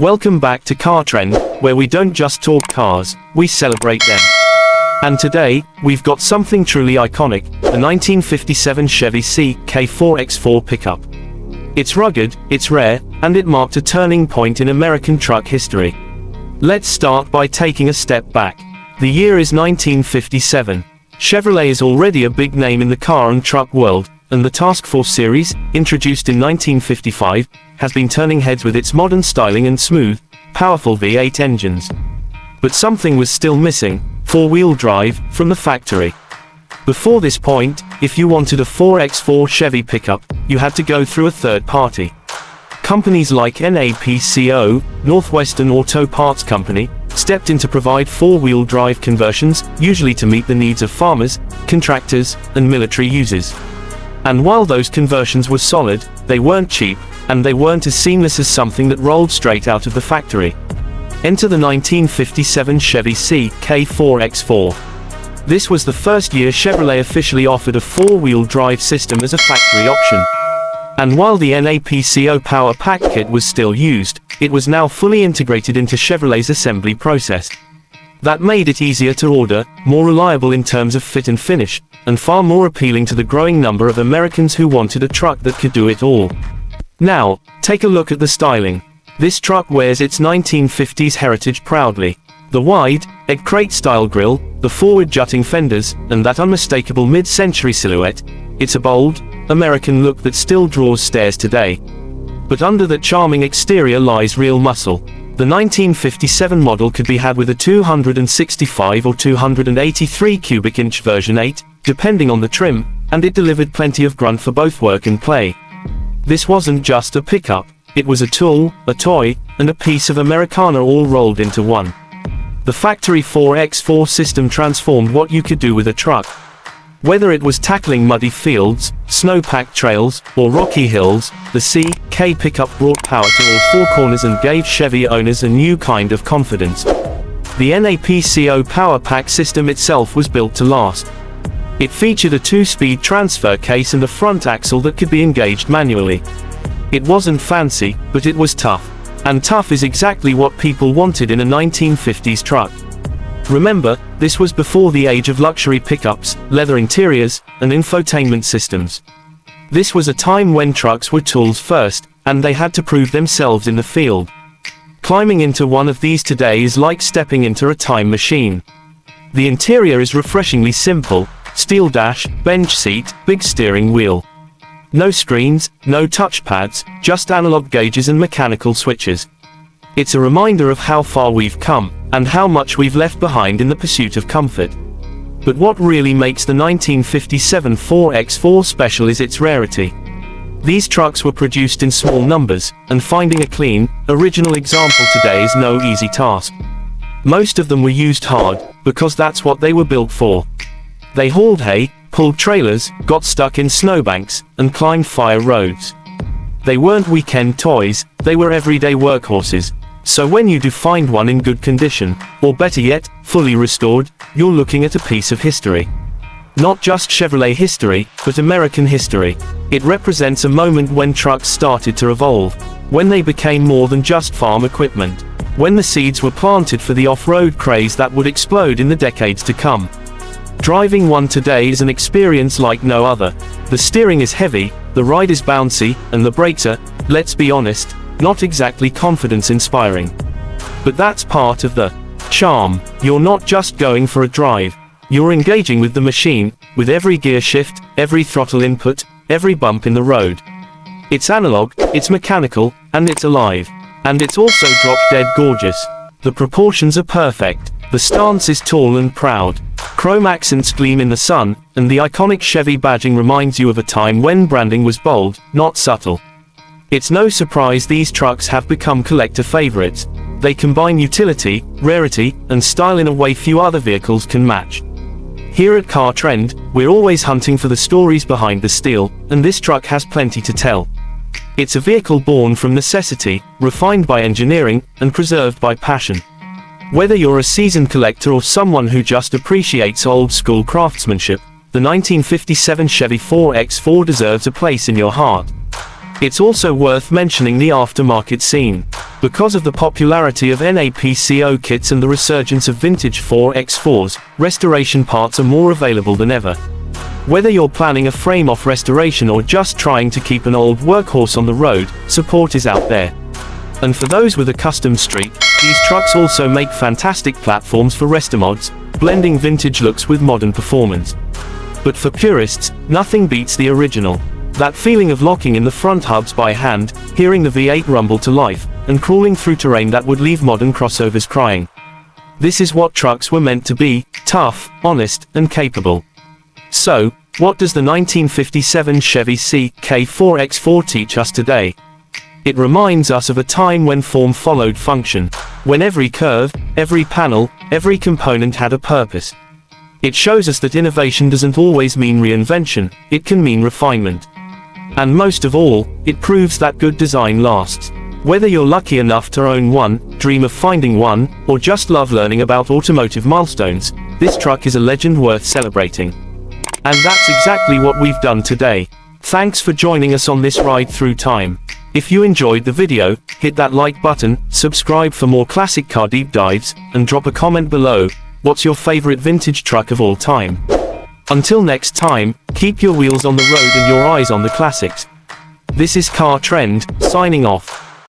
Welcome back to Car Trend, where we don't just talk cars, we celebrate them. And today, we've got something truly iconic, the 1957 Chevy CK X4 pickup. It's rugged, it's rare, and it marked a turning point in American truck history. Let's start by taking a step back. The year is 1957. Chevrolet is already a big name in the car and truck world, and the Task Force series, introduced in 1955, has been turning heads with its modern styling and smooth, powerful V8 engines. But something was still missing: four-wheel drive, from the factory. Before this point, if you wanted a 4x4 Chevy pickup, you had to go through a third party. Companies like NAPCO, Northwestern Auto Parts Company, stepped in to provide four-wheel drive conversions, usually to meet the needs of farmers, contractors, and military users. And while those conversions were solid, they weren't cheap, and they weren't as seamless as something that rolled straight out of the factory. Enter the 1957 Chevy CK X4. This was the first year Chevrolet officially offered a four-wheel drive system as a factory option. And while the NAPCO Power Pack kit was still used, it was now fully integrated into Chevrolet's assembly process. That made it easier to order, more reliable in terms of fit and finish, and far more appealing to the growing number of Americans who wanted a truck that could do it all. Now, take a look at the styling. This truck wears its 1950s heritage proudly. The wide, egg crate-style grille, the forward-jutting fenders, and that unmistakable mid-century silhouette. It's a bold, American look that still draws stares today. But under that charming exterior lies real muscle. The 1957 model could be had with a 265 or 283 cubic inch version 8, depending on the trim, and it delivered plenty of grunt for both work and play. This wasn't just a pickup, it was a tool, a toy, and a piece of Americana all rolled into one. The factory 4x4 system transformed what you could do with a truck. Whether it was tackling muddy fields, snow-packed trails, or rocky hills, the CK pickup brought power to all four corners and gave Chevy owners a new kind of confidence. The NAPCO Power Pack system itself was built to last. It featured a 2-speed transfer case and a front axle that could be engaged manually. It wasn't fancy, but it was tough. And tough is exactly what people wanted in a 1950s truck. Remember, this was before the age of luxury pickups, leather interiors, and infotainment systems. This was a time when trucks were tools first, and they had to prove themselves in the field. Climbing into one of these today is like stepping into a time machine. The interior is refreshingly simple: steel dash, bench seat, big steering wheel. No screens, no touchpads, just analog gauges and mechanical switches. It's a reminder of how far we've come, and how much we've left behind in the pursuit of comfort. But what really makes the 1957 4x4 special is its rarity. These trucks were produced in small numbers, and finding a clean, original example today is no easy task. Most of them were used hard, because that's what they were built for. They hauled hay, pulled trailers, got stuck in snowbanks, and climbed fire roads. They weren't weekend toys, they were everyday workhorses. So when you do find one in good condition, or better yet, fully restored, you're looking at a piece of history. Not just Chevrolet history, but American history. It represents a moment when trucks started to evolve, when they became more than just farm equipment, when the seeds were planted for the off-road craze that would explode in the decades to come. Driving one today is an experience like no other. The steering is heavy, the ride is bouncy, and the brakes are, let's be honest, not exactly confidence-inspiring. But that's part of the charm. You're not just going for a drive. You're engaging with the machine, with every gear shift, every throttle input, every bump in the road. It's analog, it's mechanical, and it's alive. And it's also drop-dead gorgeous. The proportions are perfect. The stance is tall and proud. Chrome accents gleam in the sun, and the iconic Chevy badging reminds you of a time when branding was bold, not subtle. It's no surprise these trucks have become collector favorites. They combine utility, rarity, and style in a way few other vehicles can match. Here at Car Trend, we're always hunting for the stories behind the steel, and this truck has plenty to tell. It's a vehicle born from necessity, refined by engineering, and preserved by passion. Whether you're a seasoned collector or someone who just appreciates old-school craftsmanship, the 1957 Chevy X4 deserves a place in your heart. It's also worth mentioning the aftermarket scene. Because of the popularity of NAPCO kits and the resurgence of vintage 4x4s, restoration parts are more available than ever. Whether you're planning a frame-off restoration or just trying to keep an old workhorse on the road, support is out there. And for those with a custom street, these trucks also make fantastic platforms for restomods, blending vintage looks with modern performance. But for purists, nothing beats the original. That feeling of locking in the front hubs by hand, hearing the V8 rumble to life, and crawling through terrain that would leave modern crossovers crying. This is what trucks were meant to be: tough, honest, and capable. So, what does the 1957 Chevy CK 4x4 teach us today? It reminds us of a time when form followed function, when every curve, every panel, every component had a purpose. It shows us that innovation doesn't always mean reinvention, it can mean refinement. And most of all, it proves that good design lasts. Whether you're lucky enough to own one, dream of finding one, or just love learning about automotive milestones, this truck is a legend worth celebrating. And that's exactly what we've done today. Thanks for joining us on this ride through time. If you enjoyed the video, hit that like button, subscribe for more classic car deep dives, and drop a comment below. What's your favorite vintage truck of all time? Until next time, keep your wheels on the road and your eyes on the classics. This is Car Trend, signing off.